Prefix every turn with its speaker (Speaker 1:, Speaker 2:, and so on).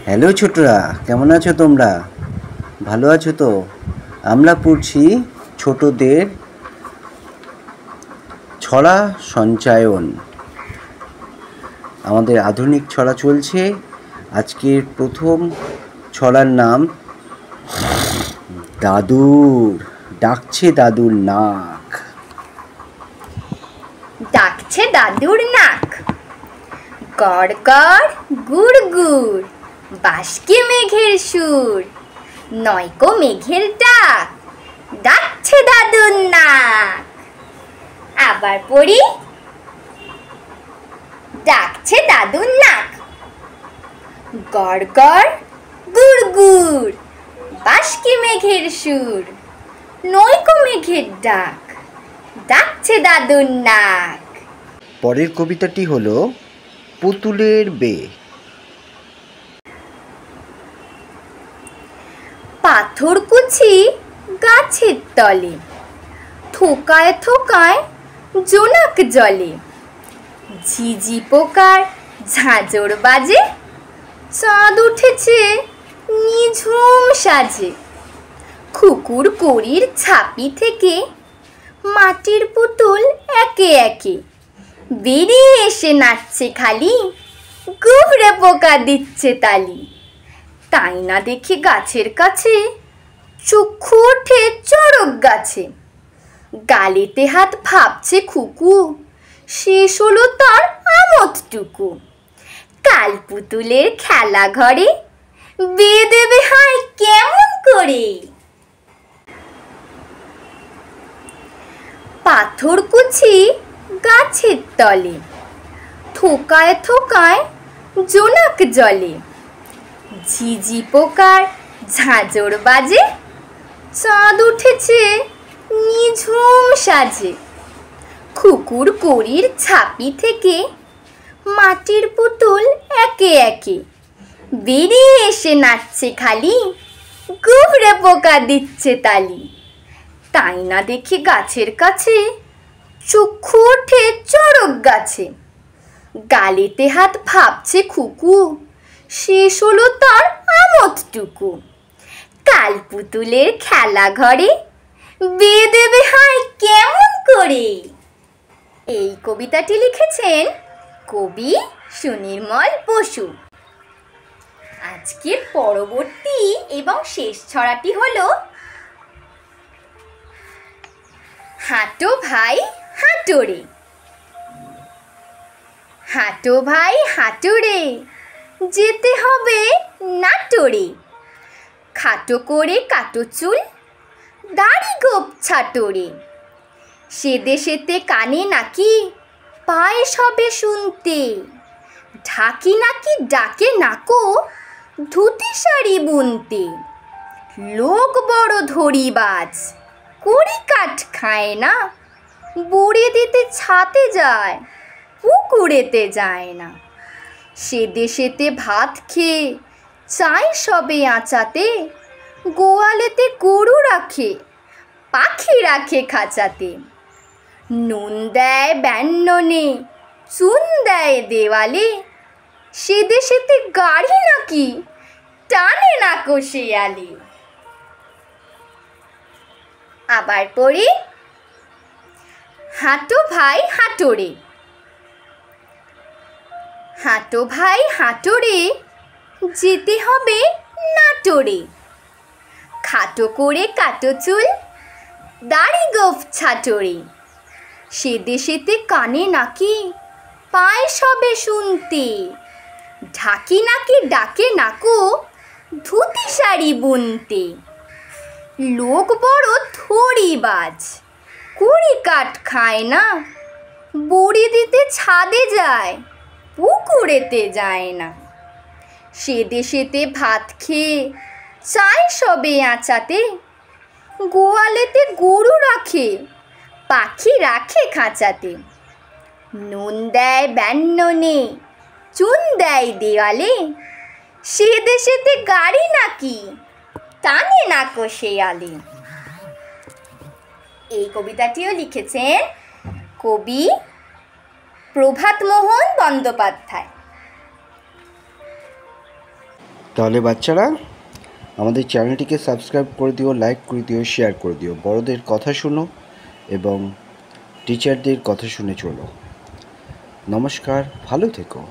Speaker 1: Hello ছোটরা, কেমন আছো তোমরা? ভালো আছো তো? আমরা পড়ছি ছোটদের ছড়া সঞ্চয়ন। আমাদের আধুনিক ছড়া চলছে। আজকের প্রথম ছড়ার নাম দাদুর। ডাকছে দাদুর নাক।
Speaker 2: ডাকছে দাদুর নাক, গড় গড় গুড় গুড়, বাসকে মেঘের সুর, নয়কো মেঘের ডাক, ডাকছে দাদুর নাক। আবার পড়ি, ডাকছে দাদুর নাক, গড় গড় গুড় গুড়, বাসকে মেঘের সুর, নয়কো মেঘের ডাক, ডাকছে দাদুর নাক।
Speaker 1: পরের কবিতাটি হলো পুতুলের বে।
Speaker 2: পাথরকুচি গাছের তলে, থোকায় থোকায় জোনাক জলে, ঝিঝি পোকার ঝাঁঝর বাজে, চাঁদ উঠেছে নিঝুম সাজে। খুকুর কড়ির ছাপি থেকে মাটির পুতুল একে একে বেরিয়ে এসে নাচছে খালি, গুবরে পোকা দিচ্ছে তালি। তাই না দেখে গাছের কাছে চক্ষু ওঠে চড়ক গাছে, গালেতে হাত ভাবছে খুকু, শেষ হলো তার আমোদটুকু। কাল পুতুলের খেলা ঘরে বিয়ে দেবে হায় কেমন করে। পাথরকুচি গাছের তলে, থোকায় থোকায় জোনাক জলে, ঝিঝি পোকার ঝাঁঝর বাজে, চাঁদ উঠেছে নিঝুম সাজে। খুকুর কড়ির ছাপি থেকে মাটির পুতুল একে একে বেরিয়ে এসে নাচছে খালি, গুবরে পোকা দিচ্ছে তালি। তাই না দেখে গাছের কাছে চক্ষু ওঠে চড়ক গাছে, গালেতে হাত ভাবছে খুকু, শেষ হলো তার আমোদটুকু। কাল পুতুলের খেলা ঘরে বিয়ে দেবে হায় কেমন করে। এই কবিতাটি লিখেছেন কবি সুনির্মল বসু। আজকের পরবর্তী এবং শেষ ছড়াটি হলো হাঁটো ভাই হাঁটো রে। হাঁটো ভাই হাঁটো রে, যেতে হবে নাটোরে। খাটো করে কাটো চুল, দাড়ি গোপ ছাটো রে। সে দেশেতে কানে নাকি পায়ে সবে শুনতে, ঢাকি নাকি ডাকে নাকো ধুতি শাড়ি বুনতে। লোক বড় ধরিবাজ, কড়ি কাঠ খায় না, বড়ি দিতে ছাতে যায়, পুকুরেতে যায় না। সে দেশেতে ভাত খেয়ে চায় সবে আঁচাতে, গোয়ালেতে গরু রাখে, পাখি রাখে খাঁচাতে। নুন দেয় ব্যঞ্জনে, চুন দেয় দেওয়ালে, সে দেশেতে গাড়ি নাকি টানে না শেয়ালে। আবার পড়ি, হাঁটো ভাই হাঁটো রে। হাঁটো ভাই হাঁটো রে, যেতে হবে নাটোরে। খাটো করে কাটো চুল, দাড়ি গোফ ছাটো রে। সে দেশেতে কানে নাকি পায় সবে শুনতে, ঢাকি নাকি ডাকে নাকো ধুতি শাড়ি বুনতে। লোক বড় ধরিবাজ, কুড়ি কাঠ খায় না, বড়ি দিতে ছাদে যায়, পুকুরেতে যায় না। সে দেশেতে ভাত খেয়ে চায় সবে আঁচাতে, গোয়ালেতে গরু রাখে, পাখি রাখে খাঁচাতে। নুন দেয় ব্যঞ্জনে, চুন দেয় দেওয়ালে, সে দেশেতে গাড়ি নাকি টানে না শেয়ালে। এই কবিতাটিও লিখেছেন কবি প্রভাতমোহন বন্দ্যোপাধ্যায়।
Speaker 1: তাহলে বাচ্চারা আমাদের চ্যানেলটিকে সাবস্ক্রাইব করে দিও, লাইক করে দিও, শেয়ার করে দিও। বড়দের কথা শোনো এবং টিচারদের কথা শুনে চলো। নমস্কার, ভালো থেকো।